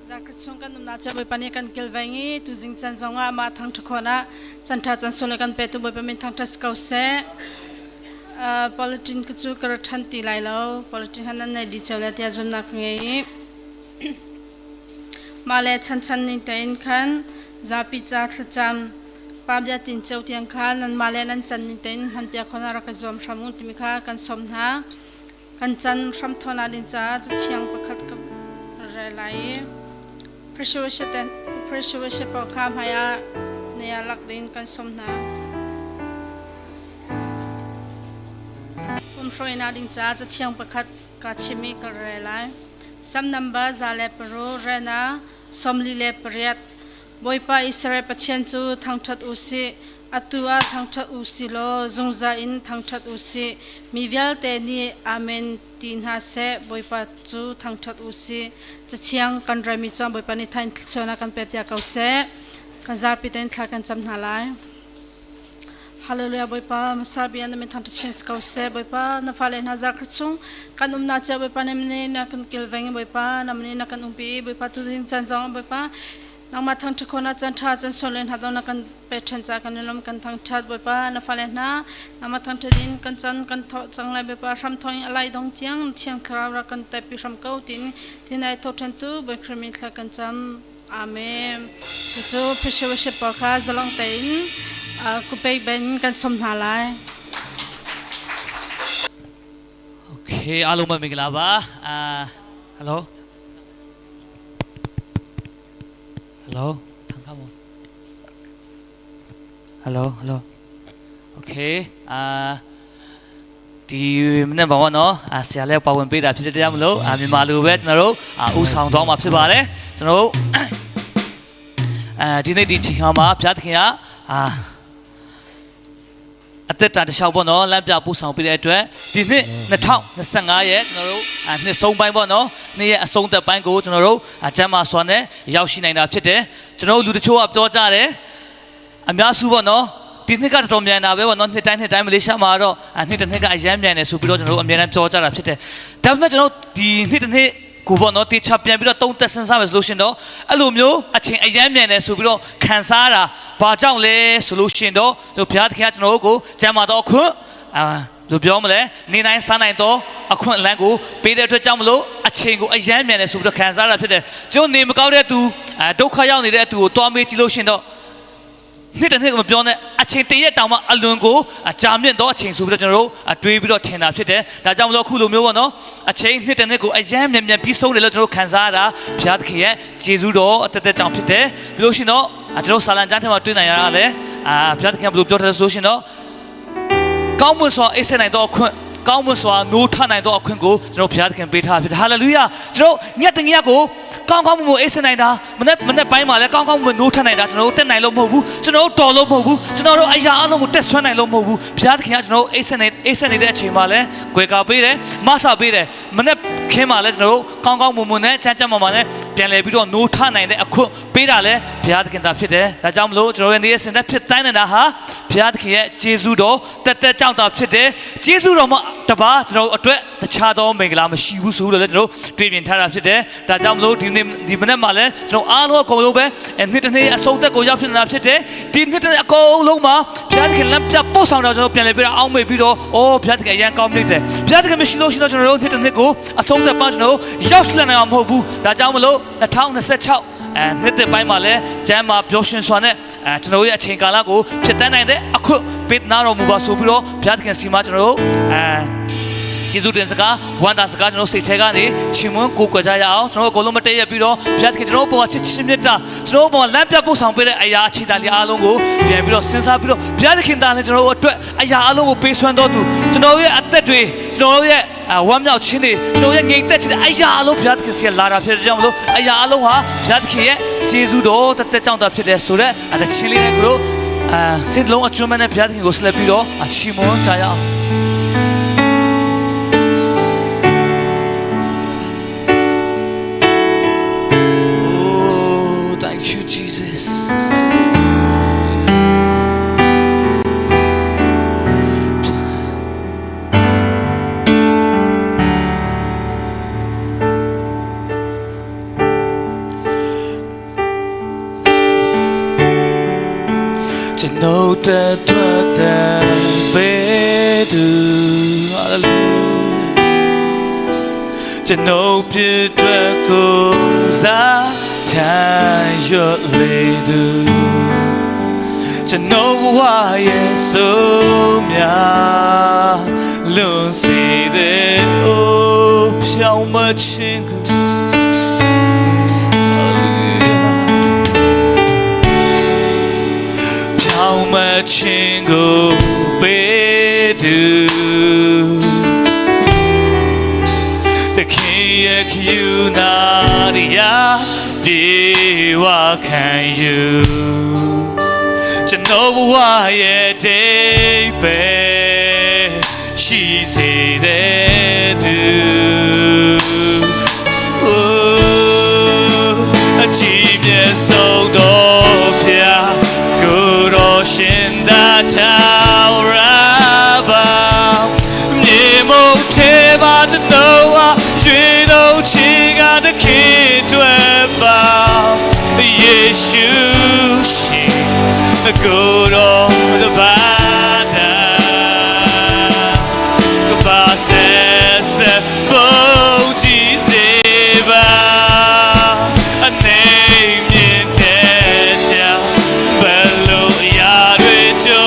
Zakritung kan numna cha boy pani kan kilvangi tu jing chan zonga ma thang thkhona chantha chan sole kan petu boy pamin thang thas kause politin chu kar thanti lailo politin hanan ne di chawla tia jumna ngei male chan chan ni tain khan zapi cha thacham pabya tin chau tiang khan nan male nan chan ni tain han tia khona ra ka zom shamu timikha kan somna kan chan sham thona din cha chiang pakhat ka relai Pressure pa kam haya niya lakdin kan somna umshoi na ding cha cha chiang pakhat ka chimi ka relai sam number zale pro rena somli le priat boipa isre pachen chu thangthat usi atua thangthat usi lo zungza in thangthat usi mivial te ni amen tin ha se boipa chu thangthat usi chiang kan rami chom boipa ni thain chona kan pepya kause kan zar piten thla kan cham nalai hallelujah boipa masabian men thant chins kause boipa na fale na zar khachung kan umna cha boipa ne na kan kilveng boipa namne na kan umpi boipa tu din chan jong boipa nangma thang thkhona chan tha chan solen hadona kan pethen cha kan lom kan thang that boipa na fale na nama thang thadin kan chan kan tho changlai boipa sam thoi alai dong chiang khra kan tapi sam kau tinai tho than tu boikrami thla kan cham amen chu phishwa pa kha zalong tain ku pe ben kan som na lai Okay အားလုံးပဲမင်္ဂလာပါ hello hello ထမ်းခါမော hello okay ဒီမနေ့ဘာဝနော်ဆရာလည်းပါဝင်ပေးတာဖြစ်တဲ့တရားမလို့မြန်မာလူပဲကျွန်တော်တို့ဥဆောင်သွားမှာဖြစ်ပါတယ်ကျွန်တော်တို့ဒီနေ့ဒီချိန်မှာဘုရားသခင်ကအသက်တာတစ်လျှောက်ပေါ့နော်လမ်းပြပို့ဆောင်ပေးတဲ့အတွက်ဒီနှစ်2025ရဲ့ကျွန်တော်တို့နှစ်ဆုံးပိုင်းပေါ့နော်နေ့ရဲ့အဆုံးသက်ပိုင်းကိုကျွန်တော်တို့ကျမ်းမာစွာနဲ့ရောက်ရှိနိုင်တာဖြစ်တယ်ကျွန်တော်တို့လူတချို့ကပြောကြတယ်အများစုပေါ့နော်ဒီနှစ်ကတော်တော်မြန်တာပဲပေါ့နော်နှစ်တိုင်းမလေးရှားမှာတော့နှစ်တစ်နှစ်ကအရန်မြန်တယ်ဆိုပြီးတော့ကျွန်တော်တို့အများနဲ့ပြောကြတာဖြစ်တယ်ဒါပေမဲ့ကျွန်တော်ဒီနှစ်တစ်နှစ်ကိုပေါ့နော်တေချာပြန်ပြီးတော့သုံးသက်စဉ်းစားမယ်ဆိုလို့ရှင်တော့အဲ့လိုမျိုးအချိန်အရန်မြန်တယ်ဆိုပြီးတော့ခံစားတာဘာကြောင့်လဲဆိုလို့ရှင်တော့ဘုရားသခင်ကကျွန်တော်တို့ကိုကျမ်းမာတော့ခွန်းလို့ပြောမလဲနေနိုင်စားနိုင်တော့အခွင့်အလမ်းကိုပေးတဲ့အတွက်ကြောင့်မလို့အချိန်ကိုအရန်မြန်တယ်ဆိုပြီးတော့ခံစားတာဖြစ်တယ်ကျွန်တော်နေမကောက်တဲ့သူဒုက္ခရောက်နေတဲ့သူကိုတွားမေးကြည့်လို့ရှင်တော့နှစ်တစ်နှစ်ကမပြောနဲ့အချိန်တရက်တောင်မှအလွန်ကိုကြာမြင့်တော့အချိန်ဆိုပြီးတော့ကျွန်တော်တို့တွေးပြီးတော့ထင်တာဖြစ်တယ်ဒါကြောင့်မလို့အခုလိုမျိုးပေါ့နော်အချိန်နှစ်တစ်နှစ်ကိုအရန်မြန်ပြီးဆုံးတယ်လို့ကျွန်တော်တို့ခံစားရတာဘုရားသခင်ရဲ့ခြေဆုတော်အသက်ကြောင့်ဖြစ်တယ်ပြီးလို့ရှိရင်တော့ကျွန်တော်ဆာလံကျမ်းထဲမှာတွေ့နိုင်ရတာလေဘုရားသခင်ကဘယ်လိုပြောတယ်ဆိုရှင်တော့ကောင်းမွန်စွာအိပ်စက်နိုင်တော့အခွင့်ကောင်းမွန်စွာနိုးထနိုင်တော့အခွင့်ကိုကျွန်တော်ဘုရားသခင်ပေးထားဖြစ်တယ်ဟာလေလုယာကျွန်တော်ညက်တညက်ကိုကောင်းမွန်အိပ်စက်နိုင်တာမနေ့ပိုင်းမှာလည်းကောင်းမွန်နိုးထနိုင်တာကျွန်တော်တို့တက်နိုင်လို့မဟုတ်ဘူးကျွန်တော်တို့တော်လို့မဟုတ်ဘူးကျွန်တော်တို့အရာအလုံးကိုတက်ဆွမ်းနိုင်လို့မဟုတ်ဘူးဘုရားသခင်ကကျွန်တော်တို့အိပ်စက်နေတဲ့အချိန်မှာလည်းကြွယ်ကာပေးတယ်မဆာပေးတယ်မနေ့ခင်းမှာလည်းကျွန်တော်တို့ကောင်းမွန်နဲ့ချမ်းမာနဲ့ပြန်လည်ပြီးတော့နိုးထနိုင်တဲ့အခွင့်ပေးတာလည်းဘုရားသခင်သာဖြစ်တယ်ဒါကြောင့်မလို့ကျွန်တော်ရဲ့နေ့စဉ်နဲ့ဖြစ်တိုင်းနေတာဟာဘုရားသခင်ရဲ့ကျေးဇူးတော်တက်ကြောင့်သာဖြစ်တယ်ကျေးဇူးတော်မှာတပါးကျွန်တော်အတွက်တခြားသောမင်္ဂလာမရှိဘူးဆိုလို့လည်းကျွန်တော်တွေ့မြင်ထားတာဖြစ်တယ်ဒါကြောင့်မလို့ဒီမနေ့မှာလည်းကျွန်တော်အားလုံးအကုန်လုံးပဲနှစ်တစ်နှစ်အဆုံးသက်ကိုရောက်ဖြစ်နေတာဖြစ်တယ်ဒီနှစ်တစ်အကုန်လုံးမှာဘုရားသခင်လက်ပြပို့ဆောင်တော့ကျွန်တော်ပြန်လည်ပြီးတော့အောင်းမေ့ပြီးတော့ဘုရားသခင်အရန်ကောင်းမြတ်တယ်ဘုရားသခင်မရှိလို့ရှိတော့ကျွန်တော်တို့နှစ်တစ်နှစ်ကိုအဆုံးသက်ပန်းကျွန်တော်ရောက်ရှိနိုင်မှာမဟုတ်ဘူးဒါကြောင့်မလို့2026နှစ်သက်ပိုင်းမှာလည်းကျမ်းမာပျော်ရွှင်စွာနဲ့ကျွန်တော်ရဲ့အချိန်ကာလကိုဖြစ်တန်းနိုင်တဲ့အခုပေးနာတော်မူပါဆိုပြီးတော့ဘုရားသခင်စီမကျွန်တော်တို့ကျေးဇူးတင်စကားဝမ်းသာစကားကျွန်တော်စိတ်ထဲကနေချီးမွမ်းကိုးကွယ်ကြရအောင်ကျွန်တော်အကုန်လုံးမတည့်ရပြီးတော့ဘုရားသခင်ကျွန်တော်ပေါ်ချစ်မြတ်တာကျွန်တော်ပေါ်လမ်းပြပို့ဆောင်ပေးတဲ့အရာအခြေတလေးအားလုံးကိုပြန်ပြီးတော့စဉ်းစားပြီးတော့ဘုရားသခင်သားလည်းကျွန်တော်တို့အတွက်အရာအားလုံးကိုပေးစွမ်းတော်သူကျွန်တော်ရဲ့အသက်တွေကျွန်တော်ရဲ့ဝမ်းမြောက်ခြင်းတွေကျွန်တော်ရဲ့ငြိမ်သက်ခြင်းအရာအလုံးဘုရားသခင်ဆီလာတာဖြစ်တဲ့ကြောင့်မလို့အရာအလုံးဟာဘုရားသခင်ရဲ့ကျေးဇူးတော်တက်ကြောင့်တာဖြစ်တဲ့ဆိုတဲ့တခြင်းလေးကိုစိတ်လုံးအကျွမ်းမဲ့ဘုရားသခင်ကိုဆက်လက်ပြီးတော့ချီးမွမ်းကြရအောင် ကျွန်တော်တဲ့တွေ့တဲ့ပေးသူ Hallelujah ကျွန်တော်ပြည့်တဲ့ကိုစားထိုင်ရလေသူကျွန်တော်ဘဝရဲ့ဆုံးများလွန်စေတဲ့အိုးဖြောင်းမခြင်းကိုဖြောင်းမခြင်းကိုပေးသူတခင်ရဲ့ခယူနာတရားပြေဝခံယူကျွန်တော်ဘဝရဲ့တိတ်ပဲရှိစေတဲ့သူအကြည့်မြတ်ဆုံးတော်ဖျားကိုယ်တော်ရှင်သာထာဝရပါမြေမုတ်သေးပါကျွန်တော်ရွှေတော်ချီကတခင်တွေ့ပါယေရှုရှင်ကိုယ်တော်တပါးတာကပါဆက်ဆက်ပုံကြည့်စေပါအနေမြင့်တဲ့ကြောင့်ဘယ်လိုအရာတွေကြုံ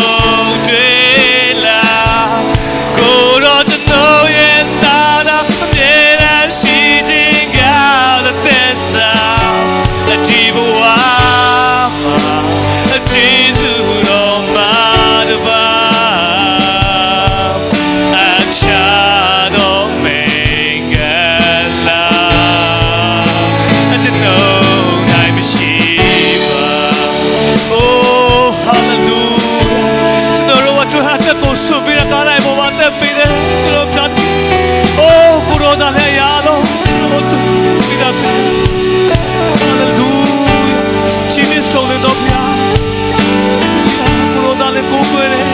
တွေ့လာကိုယ်တော်ကျွန်တော်ရဲ့နာတာအမြဲတမ်းရှိခြင်းကတဲ့ဆာဒီဘဝကျေးဇူးတော်မှာတပါအချာတော်မင်္ဂလာကျွန်တော်နိုင်မရှိပါ Oh hallelujah ကျွန်တော်တို့အတွက်ဟာတက်ကိုဆုပ်ပြီးကားလိုက်ပေါ်မှာတက်ပြီးတယ်ကျွန်တော်ဖြတ် Oh ကိုရောသားလည်းရတော့ကျွန်တော်တို့ပြီးတာဖြစ် Hallelujah ချင်းနေဆုံးတော်ဖျားကိုရောသားလည်းကိုယ်ွယ်တယ်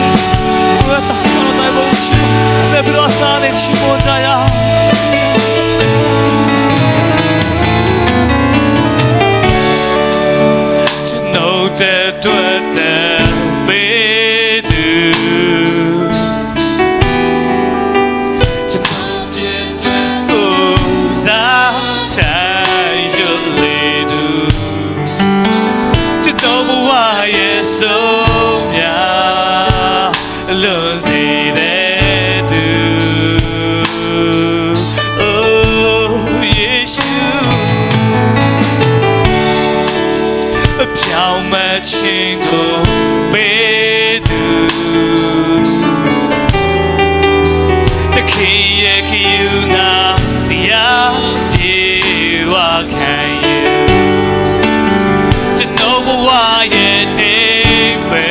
ကိုရောသားတော်ဘုရားချီစေဘရောစားနေချီပေါ်ကြရကျွန်တော်တဲ့တွေ့တဲ့ပေးသူကျွန်တော်ပြည့်တဲ့ကိုစားထိုင်ရလေသူကျွန်တော်ဘဝရဲ့ဆုံးများလွန်စေတဲ့သူ Oh ယေရှုပြောင်းမခြင်းကိုပေးသူတခင်ရဲ့ခယူနာတရားပြေဝခံယူကျွန်တော်ဘဝရဲ့တိတ်ပဲ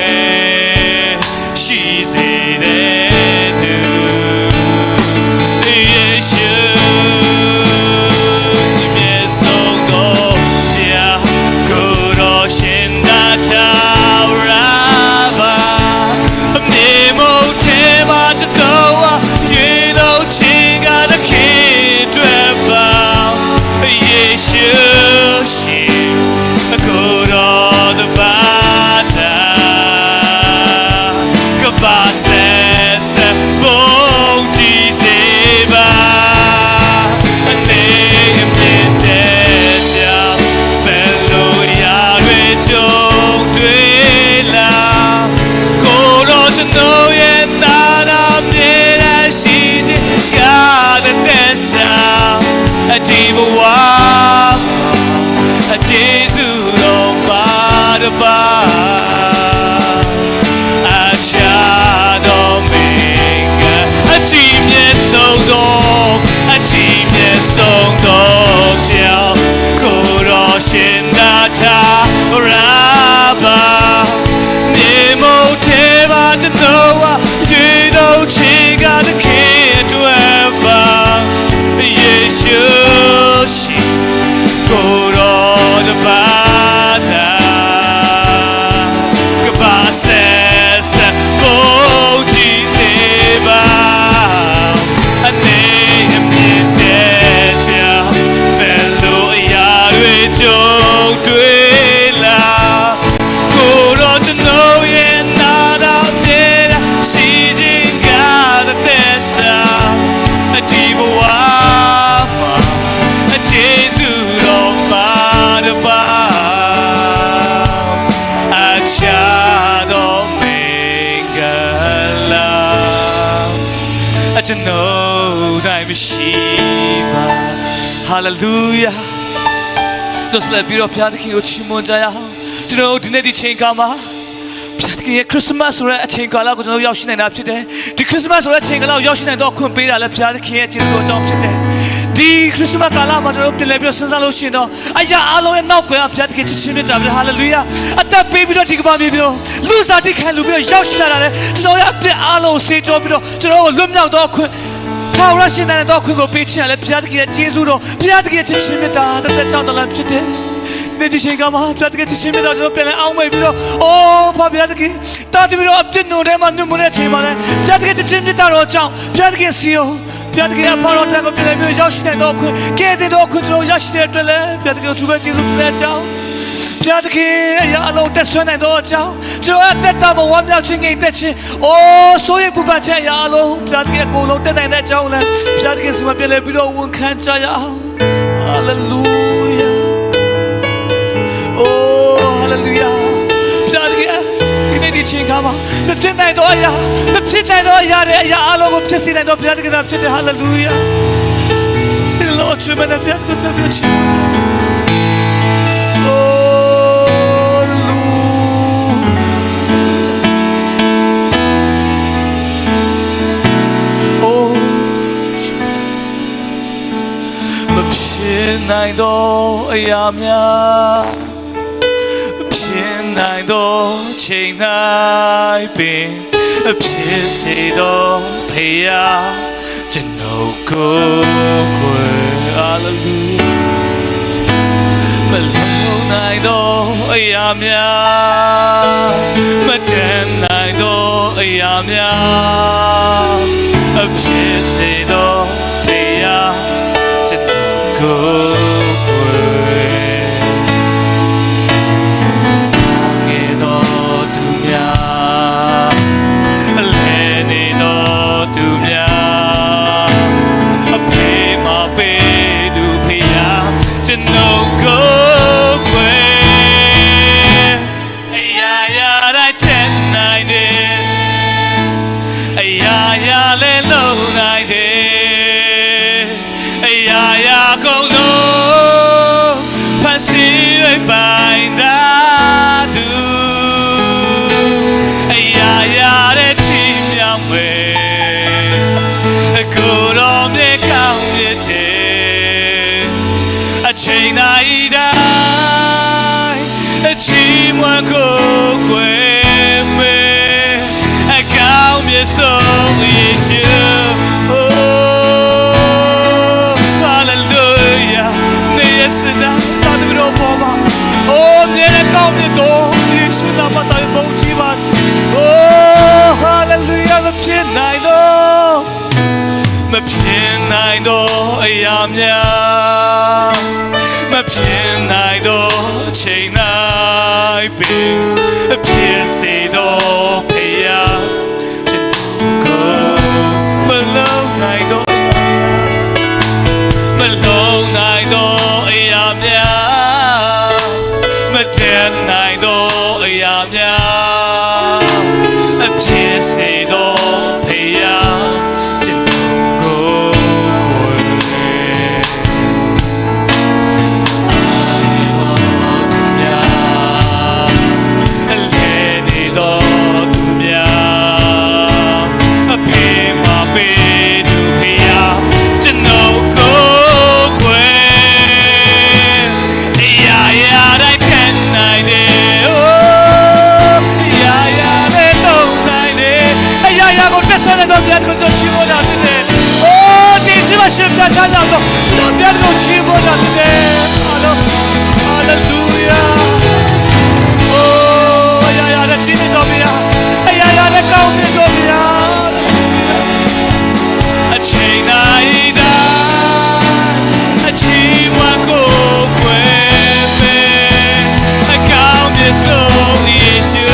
ရှိစေတဲ့သူယေရှုဒီမြတ်ဆုံးတော်ဖျားကိုယ်တော်ရှင်သာထာဝရပါမြေမုတ်သေးပါကျွန်တော်ရွေတော်ချီကတခင်တွေ့ပါယေရှုရှင်ကိုယ်တော်တပါးတာကပါဆက်ဆက်ပုံကြည့်စေပါအနေမြင့်တဲ့ကြောင့်ဘယ်လိုရာတွေကြုံတွေ့လာကိုယ်တော်ကျွန်တော်ရဲ့နာနာမြေရရှိခြင်းကတဲ့ဆာဒီဘဝကျေးဇူးတော်မှာတပါအချာတော်မင်္ဂအကြည်မြတ်ဆုံးတော်အကြည်မြတ်ဆုံးတော်ဖျားကိုယ်တော်ရှင်သာထာဝရပါမြေမုတ်သေးပါကျွန်တော်ရွေတော်ချီကတခင်တွေ့ပါယေရှုရှင်ကိုယ်တော်တပါးတာကပါဆက်ဆက်ပုံကြည့်စေပါအနေမြင့်တဲ့ကြောင့်ဘယ်လိုအရာတွေကြုံတွေ့လာကိုယ်တော်ကျွန်တော်ရဲ့ hallelujah ဆိုစပြီးတော့ဘုရားသခင်ကိုချီးမွမ်းကြရအောင်ကျွန်တော်ဒီနေ့ဒီချိန်ကမှာဘုရားသခင်ရဲ့ခရစ်စမတ်ဆိုတဲ့အချိန်ကာလကိုကျွန်တော်ရောက်ရှိနေတာဖြစ်တယ်ဒီခရစ်စမတ်ဆိုတဲ့အချိန်ကာလကိုရောက်ရှိနိုင်တော့ခွင့်ပေးတာလည်းဘုရားသခင်ရဲ့ကျေးဇူးတော်ကြောင့်ဖြစ်တယ်ဒီခရစ်စမတ်ကာလမှာကျွန်တော်ပြန်လည်ပြီးစဉ်းစားလို့ရှိရင်တော့အရာအလုံးရဲ့နောက်ကွယ်ကဘုရားသခင်ချစ်ခြင်းမြတ်တာပဲ hallelujah အသက်ပေးပြီးတော့ဒီကမ္ဘာမြေပြီးတော့လူစားတိခံလူပြီးတော့ရောက်ရှိလာတယ်ကျွန်တော်ရဲ့အပြစ်အလုံးဆေးကြောပြီးတော့ကျွန်တော်ကိုလွတ်မြောက်တော့ခွင့်ထာဝရရှင်တဲ့တော့ခွင့်ကိုပေးချင်တယ်ဘုရားသခင်ရဲ့ကျေးဇူးတော်ဘုရားသခင်ရဲ့ချစ်ခြင်းမြတ်တာတဲ့ကြောင့်တော်လည်းဖြစ်တယ်ဒီချိန်ကမှာဘုရားသခင်ချစ်ခြင်းမြတ်တာကျွန်တော်ပြန်လဲအောင်မေပြီးတော့အိုးဘုရားသခင်တာတပြီးတော့အပြစ်နိုထဲမှာညှို့မတဲ့ချိန်မှာလဲဘုရားသခင်ချစ်ခြင်းမြတ်တာတော်ကြောင့်ဘုရားသခင်စီယိုဘုရားသခင်အဖေတော်တန်ကိုပြန်လဲပြီးရောက်ရှိတဲ့တော့ခွင့်ကဲတဲ့တော့ခွင့်ကျွန်တော်ရရှိတဲ့အတွက်လဲဘုရားသခင်ကိုသူပဲကျေးဇူးတင်တဲ့အကြောင်းဘုရားသခင်အရာအလုံးတက်ဆွမ်းနိုင်တော့အကြောင်းကျွန်တော်အသက်တာဘဝမြောက်ခြင်းငြိမ်သက်ခြင်းအိုးဆိုးရပူပန်ခြင်းအရာအလုံးဘုရားသခင်အကုန်လုံးတက်နိုင်တဲ့အကြောင်းလဲဘုရားသခင်စီမပြန်လဲပြီးတော့ဝန်ခံကြရအောင် hallelujah oh hallelujah ဘုရားသခင်ဒီနေ့ဒီချိန်ကမှာမဖြစ်နိုင်တော့အရာမဖြစ်နိုင်တော့အရာတဲ့အရာအလုံးကိုဖြစ်စေနိုင်တော့ဘုရားသခင်ကဖြစ်တယ် hallelujah ဒီလိုချစ်မတဲ့ဘုရားသခင်ဆက်ပြီးချီးမွမ်းကြနိုင်တော့အရာများဖြစ်နိုင်တော့ချိန်နိုင်ပင်ဖြစ်စေတော့ဖေရကျွန်တော်ကိုခွေအားလုံးမလုံးနိုင်တော့အရာများမတန်နိုင်တော့အရာများဖြစ်စေတော့ဖေရကျွန်တော်ကိုချိန်တိုင်းတိုင်းချီးမွမ်းကိုခွေမေအကောင်းမြတ်ဆုံးယေရှု oh hallelujah နေရစတာတာတဘရောပေါ်မှာ oh မြတ်ကောင်းမြတ်တော်ယေရှုနာမတော်ဘုန်းကြီးပါစေ oh hallelujah မဖြစ်နိုင်တော့အရာများမဖြစ်နိုင်တော့ချိန်နိုင်ပင်ဖြစ်စေတော့ဖေရကျွန်တော်ကိုမလုံးနိုင်တော့အရာများမတန်နိုင်တော့အရာများဖြစ်စေတော့ဖေရရှင်ပြချကြတော့ကျွန်တော်ပြန်လို့ချီးမွမ်းတာဖြစ်တယ်ဟာလေလုယာအိုးရာတဲ့ချီးတော်ဗျာရာတဲ့ကောင်းမြတ်တော်ဗျာအချိန်တိုင်းအချီးမွမ်းကိုခွေပဲအကောင်းမြတ်ဆုံးယေရှု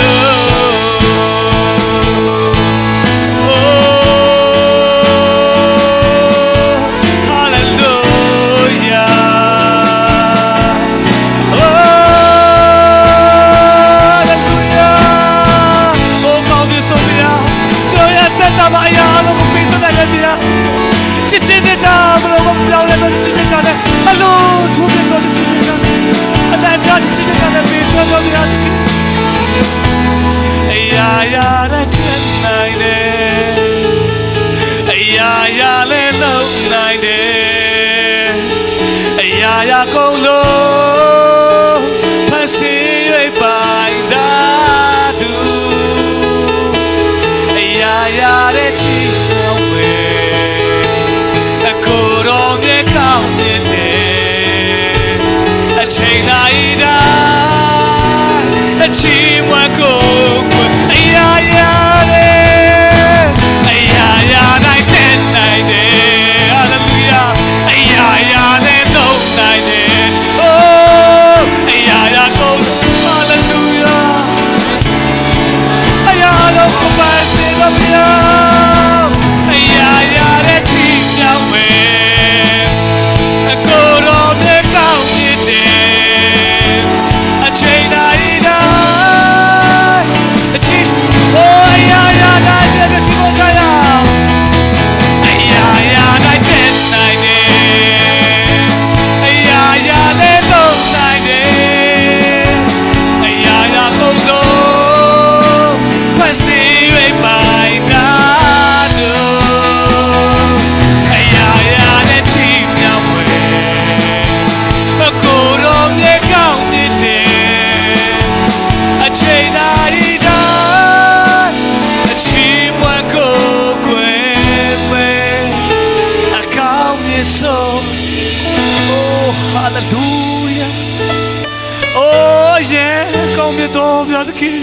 ဘုရားသခင်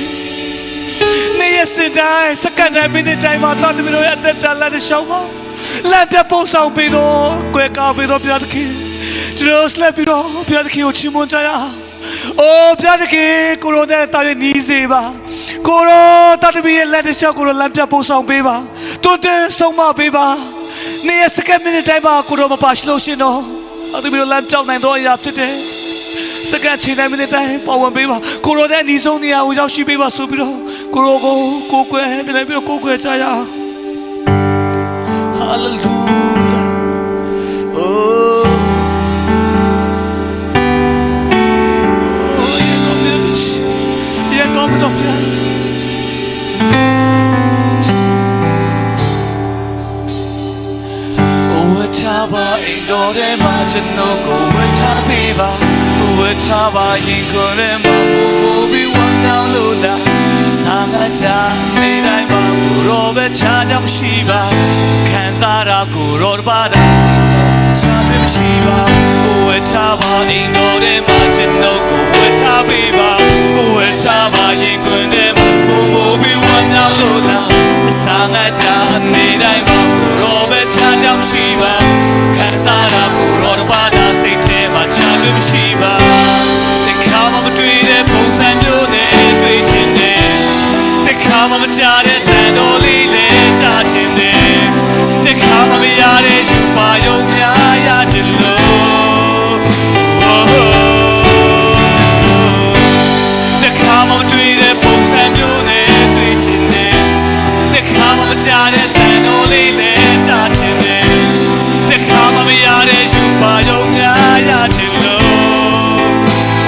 နေ့ရက်စတိုင်းစက္ကန့်တိုင်းမိနစ်တိုင်းမှာတော်သမီးတို့ရဲ့အသက်တာလက်ရှောင်းပါလမ်းပြပို့ဆောင်ပေးတော့ကွယ်ကားပေးတော့ဘုရားသခင်ကျွန်တော်ဆက်ပြီးတော့ဘုရားသခင်ကိုချီးမွမ်းကြရအောင်အိုးဘုရားသခင်ကိုရိုနဲ့တာရဲ့နီးစေပါကိုရိုတော်သမီးရဲ့လက်ရှောင်းကိုရိုလမ်းပြပို့ဆောင်ပေးပါတွန်းတင်ဆုံးမပေးပါနေ့ရက်စက္ကန့်မိနစ်တိုင်းမှာကိုရိုမပါရှိလို့ရှင်တော့တော်သမီးတို့လမ်းပြောင်းနိုင်တော့အရာဖြစ်တယ်စက္ကန့်ချိန်တိုင်းမိနစ်တိုင်းပေါ်ဝင်ပေးပါကိုရိုတဲ့ညီဆုံးနေရာကိုရောက်ရှိပေးပါဆိုပြီးတော့ကိုရိုကိုကိုကွယ်ပြလိုက်ပြီးတော့ကိုကွယ်ကြရအောင် Hallelujah oh yeah come up yeah Wetaba indore ma jano ko wetabe ba wetaba yin ko le ma bo bo bi wan down lo la sanga ta me dai ba ku ro be cha jam shi ba khan sa ra ku ro ba da cha be shi ba wetaba indore ma jano ko wetabe ba wetaba yin ko le ma bo bo bi wan down lo la sanga ta me dai ba ku ro be cha jam shi ba Kansara kuro bada sinte ma chadu shiba the kama between the bones and do the twitching the kama machare and only le judging the kama me yare shupa yo mya ya jilo the kama between the bones and do the twitching the kama machare and only le judging Kama me yare shupa yo mya ya chilo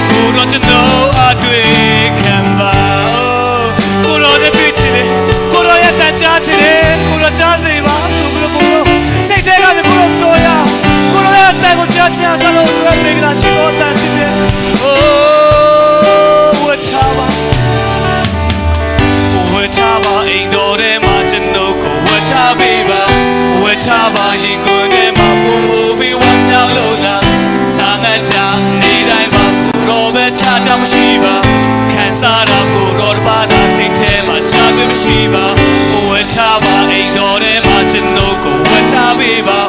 Kuro chano adwe kamba Kuro de pichile Kuro ya tacha chile Kuro cha seba Sukuro kuro Seite ga de kuro toya Kuro ya tago cha cha Kalo kuro megla shiko tatite Oh Wetaba Wetaba indore ma chano ko Wetabe ba Wetaba yingo Be one now lola, Sangata, Nidai Makuro, Chadam Shiva, Kansara Kuro Bada, Sitema, Chagam Shiva, Wetaba, Indore, Machinoko, Wetabiba,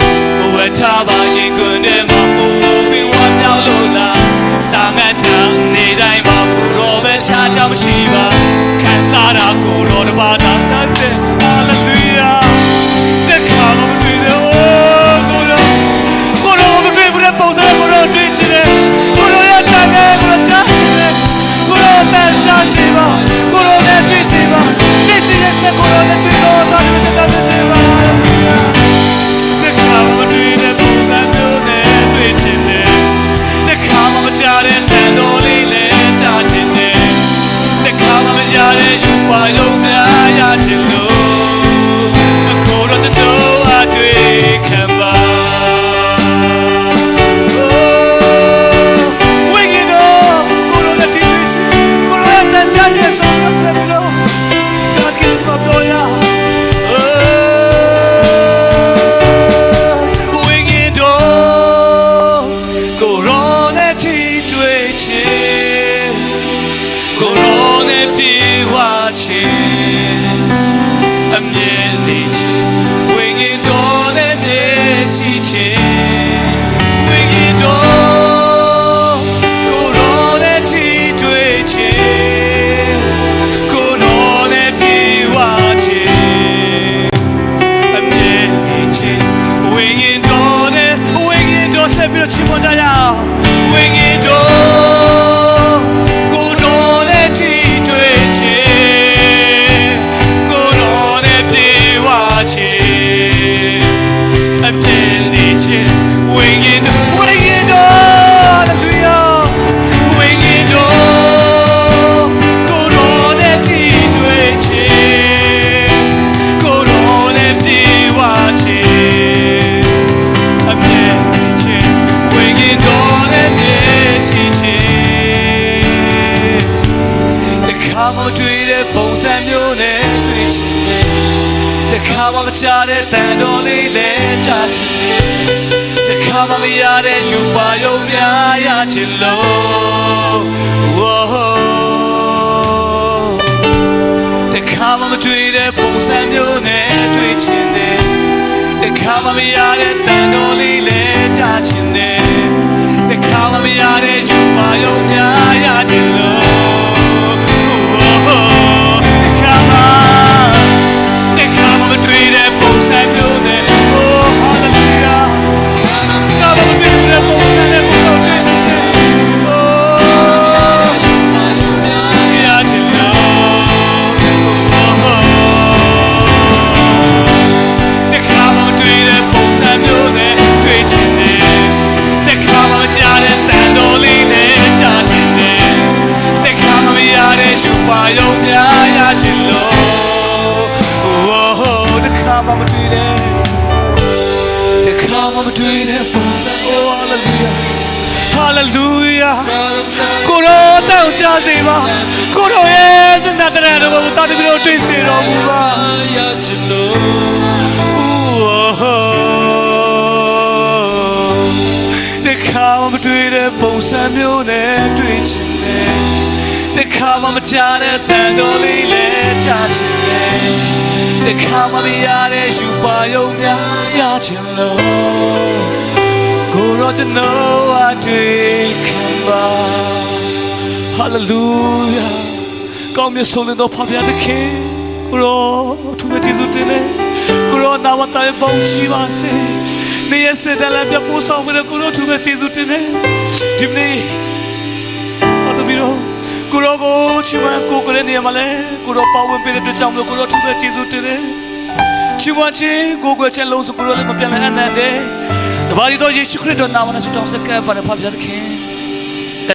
Wetaba, Yigunde, Maku, be one now lola, Sangata, Nidai Makuro, Chadam Shiva, Kansara Kuro Bada, Hallelujah, the come of the Kama machare tandoli le chachi the kama mi yare shupa yo mya ya chilo oh မှမတွေ့တဲ့ပုံစံမျိုးနဲ့တွေ့ချင်တယ်တခါမှမရတဲ့တန်တော်လေးလဲကြားချင်တယ်တခါမှမရတဲ့ယူပါယုံများရချင်လို့တခါမှမတွေ့တဲ့ပုံစံမျိုးနဲ့ Oh hallelujah တခါမှမတွေ့တဲ့ပုံစံနဲ့ကိုယ်တွေ့ချင်တယ် Hallelujah ကိုရောတောင်းကြစေပါကိုရောရဲ့မျက်နှာတရားတော်ကိုတာတပြီးတော့တွေ့စေတော်မူပါရချင်လို့ဒီခါမှမတွေ့တဲ့ပုံစံမျိုးနဲ့တွေ့ချင်တယ်ဒီခါမှမကြားတဲ့တန်တော်လေးလည်းကြားချင်တယ်ဒီခါမှမရတဲ့ယူပါယုံများရချင်လို့ကိုရောကျွန်တော်အတွေ့ခံပါဟာလေလုယာကောင်းမြတ်ဆုံးသောဖခင်သခင်ကိုရောသူနဲ့ကျေးဇူးတင်တယ်ကိုရောနာမတော်ပေါင်းချီပါစေနေရစတဲ့လည်းပြပို့ဆောင်ပြီးတော့ကိုရောသူနဲ့ကျေးဇူးတင်တယ်ဒီနေ့တော်တော်ပြီးတော့ကိုရောကိုချီးမွမ်းကိုကလေးနေရာမှာလဲကိုရောပေါဝင်ပေးတဲ့အတွက်ကြောင့်မလို့ကိုရောသူနဲ့ကျေးဇူးတင်တယ်ချီးမွမ်းခြင်းကိုကိုချက်လုံးစုကိုရောလည်းမပြန်လဲအနန္တတပါရီတော်ယေရှုခရစ်တော်နာမနဲ့ဆုတောင်းစကားပါနဲ့ဖခင်